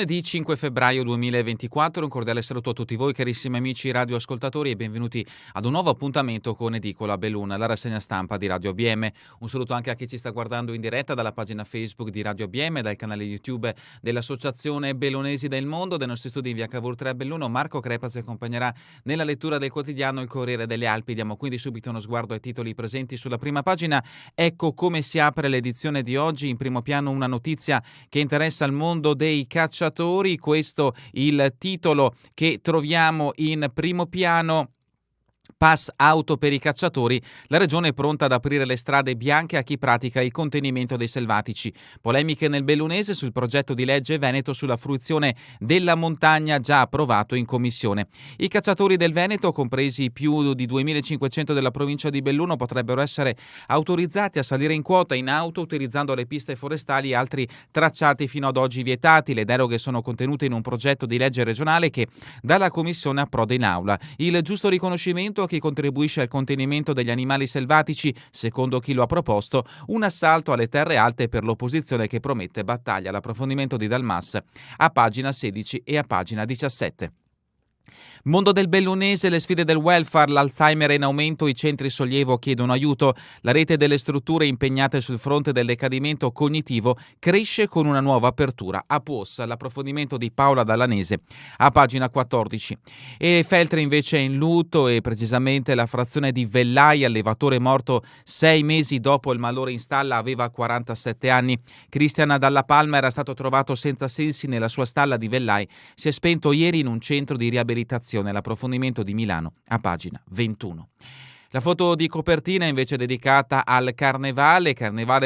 Lunedì 5 febbraio 2024, un cordiale saluto a tutti voi carissimi amici radioascoltatori e benvenuti ad un nuovo appuntamento con Edicola Belluna, la rassegna stampa di Radio ABM. Un saluto anche a chi ci sta guardando in diretta dalla pagina Facebook di Radio ABM, dal canale YouTube dell'Associazione Bellunesi del Mondo, dai nostri studi in via Cavour 3 a Belluno. Marco Crepa ci accompagnerà nella lettura del quotidiano Il Corriere delle Alpi. Diamo quindi subito uno sguardo ai titoli presenti sulla prima pagina. Ecco come si apre l'edizione di oggi. In primo piano una notizia che interessa il mondo dei cacciatori, questo il titolo che troviamo in primo piano. Pass auto per i cacciatori, la regione è pronta ad aprire le strade bianche a chi pratica il contenimento dei selvatici. Polemiche nel Bellunese sul progetto di legge Veneto sulla fruizione della montagna già approvato in commissione. I cacciatori del Veneto, compresi più di 2.500 della provincia di Belluno, potrebbero essere autorizzati a salire in quota in auto utilizzando le piste forestali e altri tracciati fino ad oggi vietati. Le deroghe sono contenute in un progetto di legge regionale che dalla commissione approda in aula. Il giusto riconoscimento a chi contribuisce al contenimento degli animali selvatici, secondo chi lo ha proposto, un assalto alle terre alte per l'opposizione che promette battaglia. L'approfondimento di Dalmas a pagina 16 e a pagina 17. Mondo del Bellunese, le sfide del welfare, l'Alzheimer è in aumento, i centri sollievo chiedono aiuto, la rete delle strutture impegnate sul fronte del decadimento cognitivo cresce con una nuova apertura. A POS, l'approfondimento di Paola Dallanese a pagina 14. E Feltre invece è in lutto e precisamente la frazione di Vellai, allevatore morto 6 mesi dopo il malore in stalla, aveva 47 anni. Cristian Dalla Palma era stato trovato senza sensi nella sua stalla di Vellai, si è spento ieri in un centro di riabilitazione. L'approfondimento di Milano a pagina 21. La foto di copertina è invece dedicata al carnevale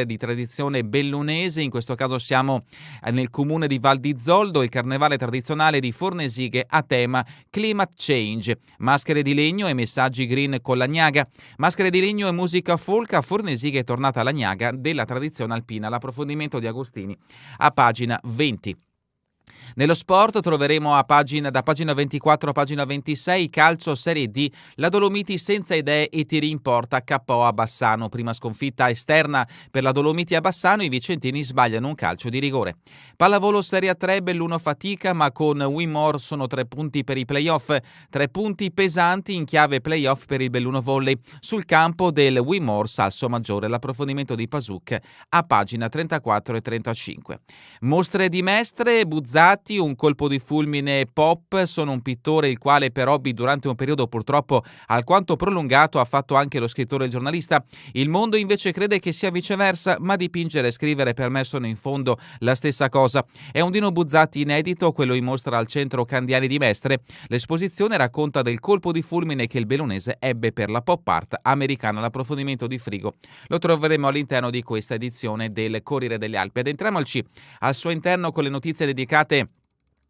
di tradizione bellunese, in questo caso siamo nel comune di Val di Zoldo, il carnevale tradizionale di Fornesighe a tema Climate Change, maschere di legno e messaggi green con l'agnaga, maschere di legno e musica folk, a Fornesighe è tornata l'agnaga della tradizione alpina, l'approfondimento di Agostini a pagina 20. Nello sport troveremo da pagina 24 a pagina 26 calcio Serie D, la Dolomiti senza idee e tiri in porta KO a Bassano. Prima sconfitta esterna per la Dolomiti a Bassano, i vicentini sbagliano un calcio di rigore. Pallavolo Serie 3, Belluno fatica ma con Winmore sono 3 punti per i playoff, 3 punti pesanti in chiave playoff per il Belluno Volley. Sul campo del Winmore Salso Maggiore, l'approfondimento di Pasuk a pagina 34 e 35. Mostre di Mestre, Buzzati, un colpo di fulmine pop. Sono un pittore il quale per hobby durante un periodo purtroppo alquanto prolungato ha fatto anche lo scrittore e giornalista. Il mondo invece crede che sia viceversa, ma dipingere e scrivere per me sono in fondo la stessa cosa. È un Dino Buzzati inedito, quello in mostra al centro Candiani di Mestre. L'esposizione racconta del colpo di fulmine che il bellunese ebbe per la pop art americana. L'approfondimento di Frigo lo troveremo all'interno di questa edizione del Corriere delle Alpi. Adentriamoci al suo interno con le notizie dedicate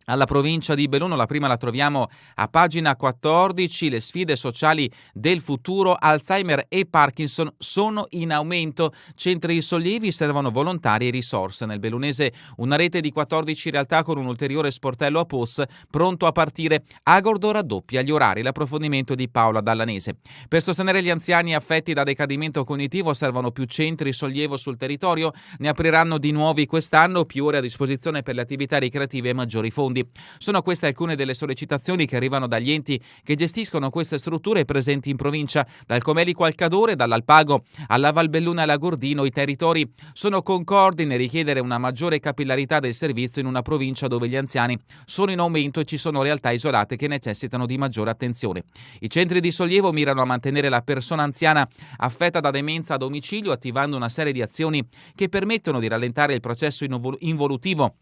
alla provincia di Belluno. La prima la troviamo a pagina 14, le sfide sociali del futuro, Alzheimer e Parkinson sono in aumento, centri sollievi, servono volontari e risorse. Nel Bellunese una rete di 14 realtà con un ulteriore sportello a POS pronto a partire. Agordo raddoppia gli orari, l'approfondimento di Paola Dallanese. Per sostenere gli anziani affetti da decadimento cognitivo servono più centri sollievo sul territorio, ne apriranno di nuovi quest'anno, più ore a disposizione per le attività ricreative e maggiori fondi. Sono queste alcune delle sollecitazioni che arrivano dagli enti che gestiscono queste strutture presenti in provincia, dal Comelico al Cadore, dall'Alpago alla Valbelluna e alla Gordino. I territori sono concordi nel richiedere una maggiore capillarità del servizio in una provincia dove gli anziani sono in aumento e ci sono realtà isolate che necessitano di maggiore attenzione. I centri di sollievo mirano a mantenere la persona anziana affetta da demenza a domicilio, attivando una serie di azioni che permettono di rallentare il processo involutivo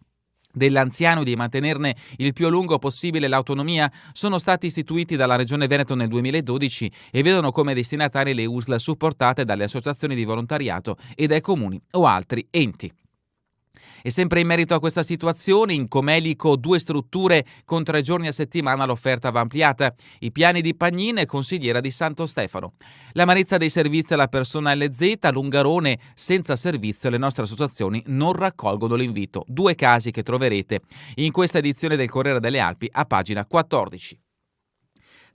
dell'anziano e di mantenerne il più a lungo possibile l'autonomia. Sono stati istituiti dalla Regione Veneto nel 2012 e vedono come destinatari le USL supportate dalle associazioni di volontariato e dai comuni o altri enti. E sempre in merito a questa situazione, in Comelico 2 strutture con 3 giorni a settimana, l'offerta va ampliata. I piani di Pagnine, consigliera di Santo Stefano. L'amarezza dei servizi alla persona LZ, Lungarone, senza servizio le nostre associazioni non raccolgono l'invito. 2 casi che troverete in questa edizione del Corriere delle Alpi a pagina 14.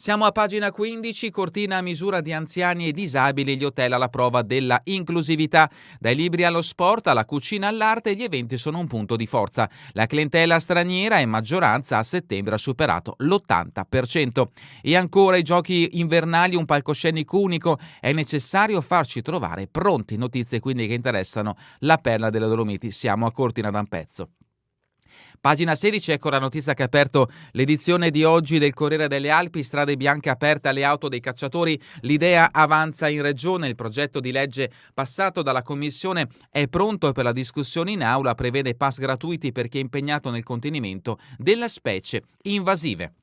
Siamo a pagina 15, Cortina a misura di anziani e disabili, gli hotel alla prova della inclusività. Dai libri allo sport, alla cucina all'arte, gli eventi sono un punto di forza. La clientela straniera in maggioranza a settembre ha superato l'80%. E ancora i giochi invernali, un palcoscenico unico, è necessario farci trovare pronti. Notizie quindi che interessano la perla delle Dolomiti. Siamo a Cortina da un pezzo. Pagina 16, ecco la notizia che ha aperto l'edizione di oggi del Corriere delle Alpi, strade bianche aperte alle auto dei cacciatori, l'idea avanza in regione, il progetto di legge passato dalla Commissione è pronto per la discussione in aula, prevede pass gratuiti per chi è impegnato nel contenimento delle specie invasive.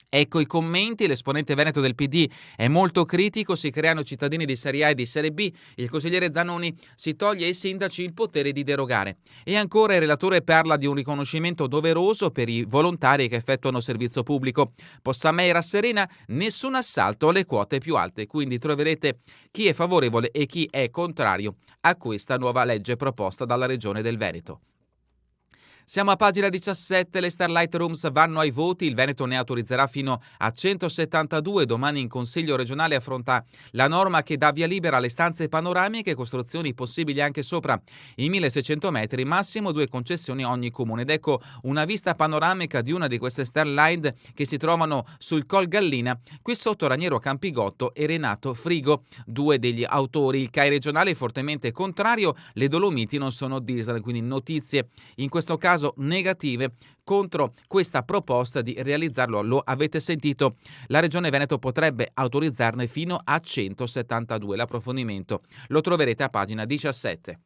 Ecco i commenti, l'esponente veneto del PD è molto critico, si creano cittadini di Serie A e di Serie B, il consigliere Zanoni si toglie ai sindaci il potere di derogare. E ancora il relatore parla di un riconoscimento doveroso per i volontari che effettuano servizio pubblico. Possamei Serena, nessun assalto alle quote più alte, quindi troverete chi è favorevole e chi è contrario a questa nuova legge proposta dalla Regione del Veneto. Siamo a pagina 17, le Starlight Rooms vanno ai voti, il Veneto ne autorizzerà fino a 172, domani in Consiglio regionale affronta la norma che dà via libera alle stanze panoramiche, costruzioni possibili anche sopra i 1600 metri, massimo 2 concessioni ogni comune. Ed ecco una vista panoramica di una di queste Starlight che si trovano sul Col Gallina, qui sotto Raniero Campigotto e Renato Frigo, due degli autori. Il CAI regionale è fortemente contrario, le Dolomiti non sono Disney, quindi notizie in questo caso negative contro questa proposta di realizzarlo. Lo avete sentito, la Regione Veneto potrebbe autorizzarne fino a 172. L'approfondimento lo troverete a pagina 17.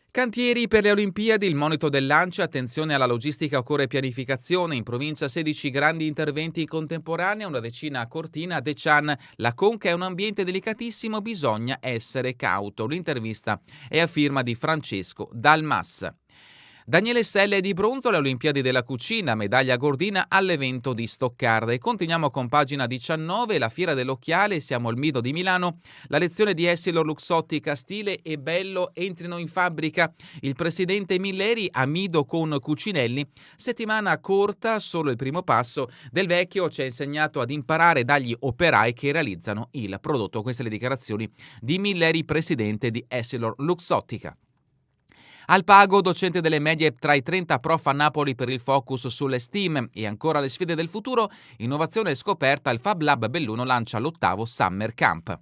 Cantieri per le Olimpiadi, il monito del Lancia, attenzione alla logistica, occorre pianificazione. In provincia 16 grandi interventi in contemporanea, una decina a Cortina, a Decian. La Conca è un ambiente delicatissimo, bisogna essere cauto. L'intervista è a firma di Francesco Dalmas. Daniele Selle è di bronzo alle Olimpiadi della cucina, medaglia Gordina all'evento di Stoccarda. E continuiamo con pagina 19, la fiera dell'occhiale, siamo al Mido di Milano, la lezione di Essilor Luxottica Stile e Bello entrino in fabbrica. Il presidente Milleri a Mido con Cucinelli, settimana corta, solo il primo passo del vecchio ci ha insegnato ad imparare dagli operai che realizzano il prodotto. Queste le dichiarazioni di Milleri, presidente di Essilor Luxottica. Al pago, docente delle medie tra i 30 prof a Napoli per il focus sulle STEAM. E ancora le sfide del futuro, innovazione e scoperta, il Fab Lab Belluno lancia l'8º Summer Camp.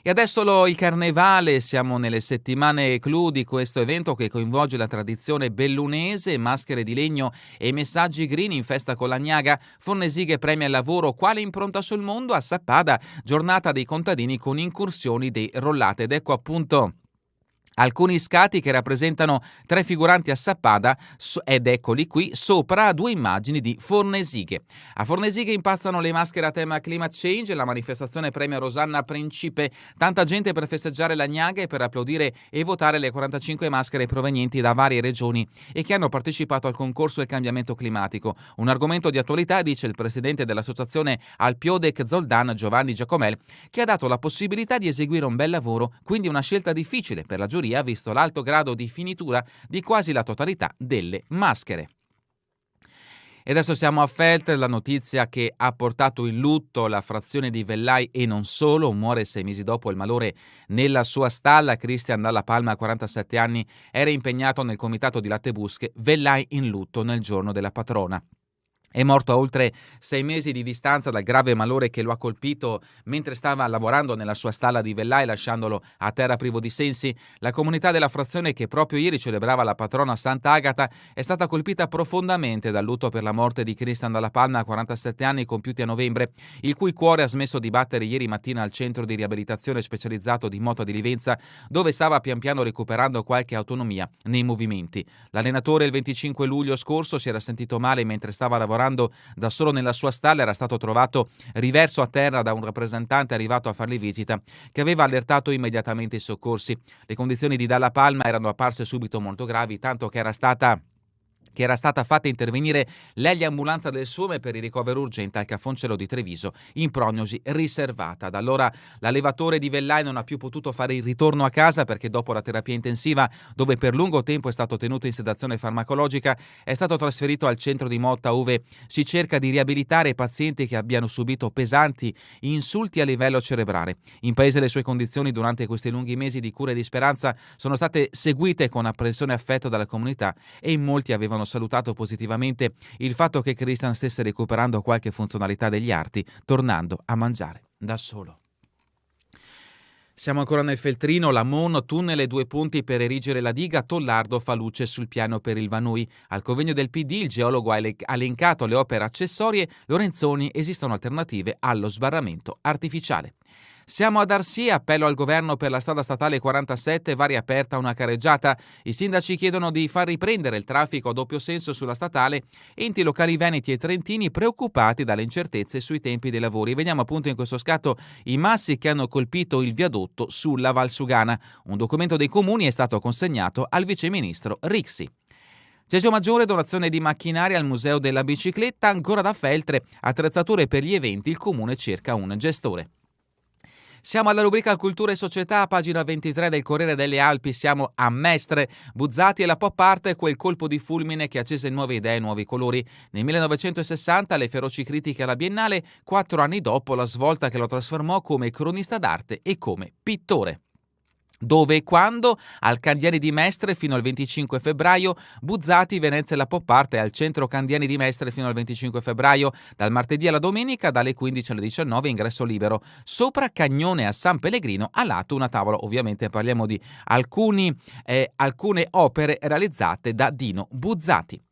E adesso il carnevale, siamo nelle settimane clou di questo evento che coinvolge la tradizione bellunese, maschere di legno e messaggi green in festa con l'Agnaga, Fornesighe premia il lavoro, quale impronta sul mondo, a Sappada, giornata dei contadini con incursioni dei rollate. Ed ecco appunto alcuni scatti che rappresentano 3 figuranti a Sappada ed eccoli qui, sopra 2 immagini di Fornesighe. A Fornesighe impazzano le maschere a tema climate change, la manifestazione premia Rosanna Principe, tanta gente per festeggiare l'Agnaga e per applaudire e votare le 45 maschere provenienti da varie regioni e che hanno partecipato al concorso del cambiamento climatico. Un argomento di attualità, dice il presidente dell'associazione Alpiodec Zoldan, Giovanni Giacomel, che ha dato la possibilità di eseguire un bel lavoro, quindi una scelta difficile per la giuria, ha visto l'alto grado di finitura di quasi la totalità delle maschere. E adesso siamo a Feltre, la notizia che ha portato in lutto la frazione di Vellai e non solo, muore 6 mesi dopo il malore nella sua stalla. Cristian Dalla Palma, 47 anni, era impegnato nel comitato di latte busche. Vellai in lutto nel giorno della patrona. È morto a oltre 6 mesi di distanza dal grave malore che lo ha colpito mentre stava lavorando nella sua stalla di Vellai, lasciandolo a terra privo di sensi. La comunità della frazione, che proprio ieri celebrava la patrona Sant'Agata, è stata colpita profondamente dal lutto per la morte di Cristian Dalla Palma, 47 anni, compiuti a novembre, il cui cuore ha smesso di battere ieri mattina al centro di riabilitazione specializzato di Moto di Livenza, dove stava pian piano recuperando qualche autonomia nei movimenti. L'allenatore il 25 luglio scorso si era sentito male mentre stava lavorando da solo nella sua stalla, era stato trovato riverso a terra da un rappresentante arrivato a fargli visita, che aveva allertato immediatamente i soccorsi. Le condizioni di Dalla Palma erano apparse subito molto gravi, tanto che era stata che era stata fatta intervenire l'eliambulanza del Sume per il ricovero urgente al Cafoncelo di Treviso in prognosi riservata. Da allora l'allevatore di Vellai non ha più potuto fare il ritorno a casa perché dopo la terapia intensiva, dove per lungo tempo è stato tenuto in sedazione farmacologica, è stato trasferito al centro di Motta, dove si cerca di riabilitare pazienti che abbiano subito pesanti insulti a livello cerebrale. In paese le sue condizioni durante questi lunghi mesi di cura e di speranza sono state seguite con apprensione e affetto dalla comunità e in molti avevano salutato positivamente il fatto che Christian stesse recuperando qualche funzionalità degli arti, tornando a mangiare da solo. Siamo ancora nel Feltrino, la Mon, tunnel e 2 punti per erigere la diga, Tollardo fa luce sul piano per il Vanui. Al convegno del PD il geologo ha elencato le opere accessorie, Lorenzoni esistono alternative allo sbarramento artificiale. Siamo ad Arsie, appello al governo per la strada statale 47, va riaperta una carreggiata. I sindaci chiedono di far riprendere il traffico a doppio senso sulla statale. Enti locali veneti e trentini preoccupati dalle incertezze sui tempi dei lavori. Vediamo appunto in questo scatto i massi che hanno colpito il viadotto sulla Valsugana. Un documento dei comuni è stato consegnato al viceministro Rixi. Cesio Maggiore, donazione di macchinari al Museo della Bicicletta, ancora da Feltre, attrezzature per gli eventi, il comune cerca un gestore. Siamo alla rubrica Cultura e Società, pagina 23 del Corriere delle Alpi, siamo a Mestre. Buzzati e la pop art, quel colpo di fulmine che accese nuove idee e nuovi colori. Nel 1960 le feroci critiche alla Biennale, 4 anni dopo la svolta che lo trasformò come cronista d'arte e come pittore. Dove e quando? Al Candiani di Mestre fino al 25 febbraio, Buzzati, Venezia e la pop art è al centro Candiani di Mestre fino al 25 febbraio, dal martedì alla domenica dalle 15 alle 19 ingresso libero. Sopra Cagnone a San Pellegrino, a lato una tavola, ovviamente parliamo di alcune opere realizzate da Dino Buzzati.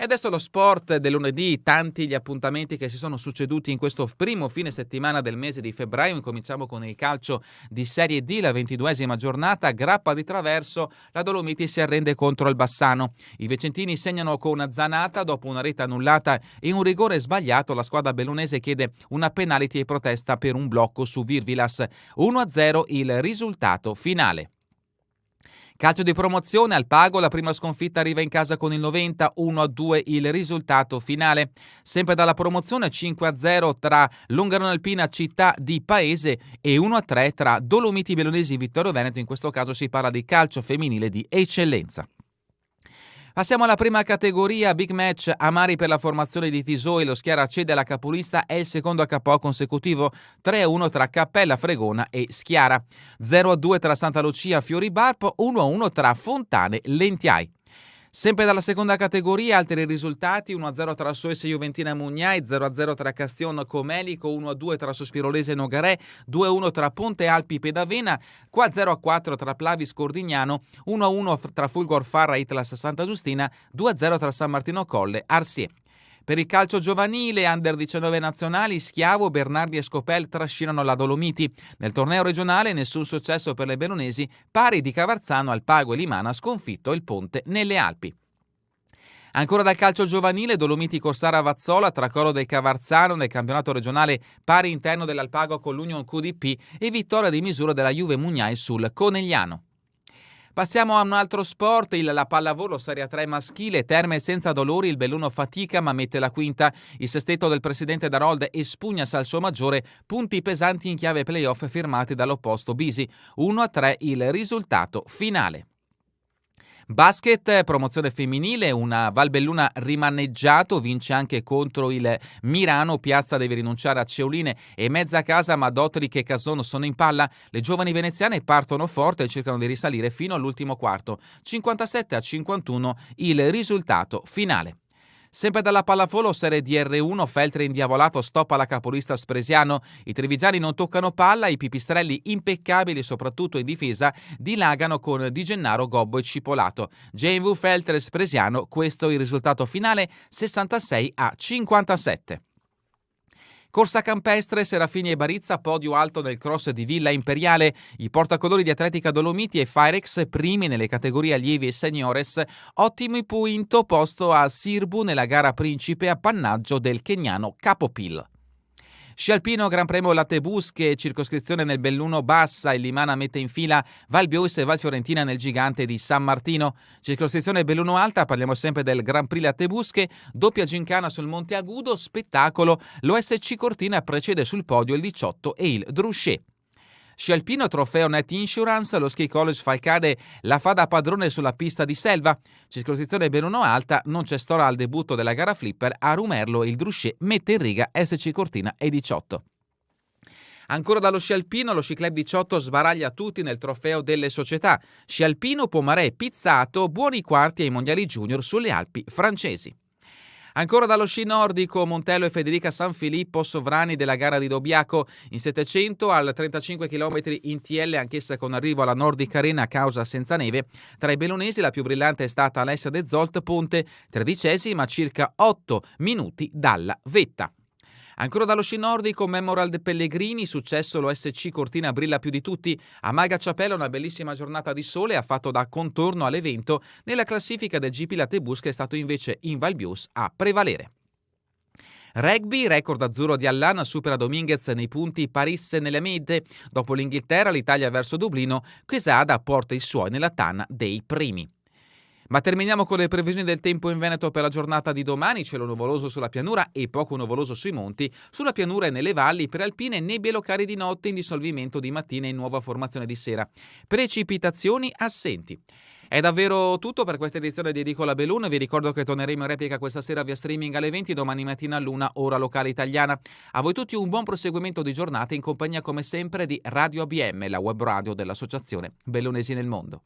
E adesso lo sport del lunedì, tanti gli appuntamenti che si sono succeduti in questo primo fine settimana del mese di febbraio. Incominciamo con il calcio di Serie D, la 22esima giornata, grappa di traverso, la Dolomiti si arrende contro il Bassano. I vicentini segnano con Zanata dopo una rete annullata e un rigore sbagliato. La squadra bellunese chiede una penalty e protesta per un blocco su Virvilas. 1-0 il risultato finale. Calcio di promozione, al Pago la prima sconfitta arriva in casa con il 90, 1-2 il risultato finale. Sempre dalla promozione 5-0 tra Longarone Alpina Città di Paese e 1-3 tra Dolomiti Bellunesi e Vittorio Veneto, in questo caso si parla di calcio femminile di eccellenza. Passiamo alla prima categoria, big match, Amari per la formazione di Tisoi, lo Schiara cede alla capolista, è il secondo HPO consecutivo, 3-1 tra Cappella Fregona e Schiara, 0-2 tra Santa Lucia Fiori Barpo, 1-1 tra Fontane Lentiai. Sempre dalla seconda categoria, altri risultati, 1-0 tra Soesse Juventina Mugnai, 0-0 tra Castion Comelico, 1-2 tra Sospirolese Nogarè, 2-1 tra Ponte Alpi Pedavena, 0-4 tra Plavis Cordignano, 1-1 tra Fulgor Farra Itlas Santa Giustina, 2-0 tra San Martino Colle Arsie. Per il calcio giovanile, under 19 nazionali, Schiavo, Bernardi e Scopel trascinano la Dolomiti. Nel torneo regionale nessun successo per le bellunesi, pari di Cavarzano al Pago e Limana sconfitto il Ponte nelle Alpi. Ancora dal calcio giovanile, Dolomiti Corsara Vazzola, Tracoro del Cavarzano nel campionato regionale, pari interno dell'Alpago con l'Union QDP e vittoria di misura della Juve Mugnai sul Conegliano. Passiamo a un altro sport, la pallavolo Serie 3 maschile, Terme senza dolori, il Belluno fatica ma mette la quinta, il sestetto del presidente Darold espugna Salsomaggiore, punti pesanti in chiave playoff firmati dall'opposto Bisi, 1-3 il risultato finale. Basket, promozione femminile, una Valbelluna rimaneggiato, vince anche contro il Mirano, Piazza deve rinunciare a Ceoline e mezza casa, ma Dottric e Cason sono in palla, le giovani veneziane partono forte e cercano di risalire fino all'ultimo quarto, 57-51 il risultato finale. Sempre dalla pallavolo Serie DR1, Feltre indiavolato stoppa la capolista Spresiano, i trevigiani non toccano palla, i pipistrelli impeccabili soprattutto in difesa dilagano con Di Gennaro, Gobbo e Cipolato. JV Feltre Spresiano, questo il risultato finale, 66-57. Corsa campestre, Serafini e Barizza, podio alto nel cross di Villa Imperiale, i portacolori di Atletica Dolomiti e Firex primi nelle categorie allievi e seniores, ottimo punto posto a Sirbu nella gara principe appannaggio del keniano Capopil. Sci alpino, Gran Premio Latte Busche, circoscrizione nel Belluno Bassa, il Limana mette in fila Val Biois e Val Fiorentina nel Gigante di San Martino. Circoscrizione Belluno Alta, parliamo sempre del Gran Prix Latte Busche, doppia gincana sul Monte Agudo, spettacolo, l'OSC Cortina precede sul podio il 18 e il Drusché. Sci alpino, trofeo Net Insurance, lo Ski College Falcade la fa da padrone sulla pista di Selva. Circoscrizione Belluno Alta, non c'è storia al debutto della gara flipper, a Rumerlo il Drusché mette in riga SC Cortina e 18. Ancora dallo sci alpino, lo Sci Club 18 sbaraglia tutti nel trofeo delle società. Sci alpino, Pomaré, Pizzato, buoni quarti ai mondiali junior sulle Alpi francesi. Ancora dallo sci nordico, Montello e Federica Sanfilippo sovrani della gara di Dobbiaco in 700 al 35 km in TL, anch'essa con arrivo alla Nordic Arena a causa senza neve. Tra i bellunesi la più brillante è stata Alessia De Zolt Ponte, 13ª, circa 8 minuti dalla vetta. Ancora dallo sci nordico, Memorial de Pellegrini, successo l'OSC Cortina brilla più di tutti. A Maga Ciapella una bellissima giornata di sole ha fatto da contorno all'evento. Nella classifica del GP Latte Busche è stato invece in Val Bius a prevalere. Rugby, record azzurro di Allan, supera Dominguez nei punti Paris nelle mete. Dopo l'Inghilterra, l'Italia verso Dublino, Quesada porta i suoi nella tana dei primi. Ma terminiamo con le previsioni del tempo in Veneto per la giornata di domani. Cielo nuvoloso sulla pianura e poco nuvoloso sui monti. Sulla pianura e nelle valli, per alpine nebbie locali di notte in dissolvimento di mattina e in nuova formazione di sera. Precipitazioni assenti. È davvero tutto per questa edizione di Edicola Belluno. Vi ricordo che torneremo in replica questa sera via streaming alle 20, domani mattina all'1 ora locale italiana. A voi tutti un buon proseguimento di giornata in compagnia come sempre di Radio ABM, la web radio dell'Associazione Bellunesi nel Mondo.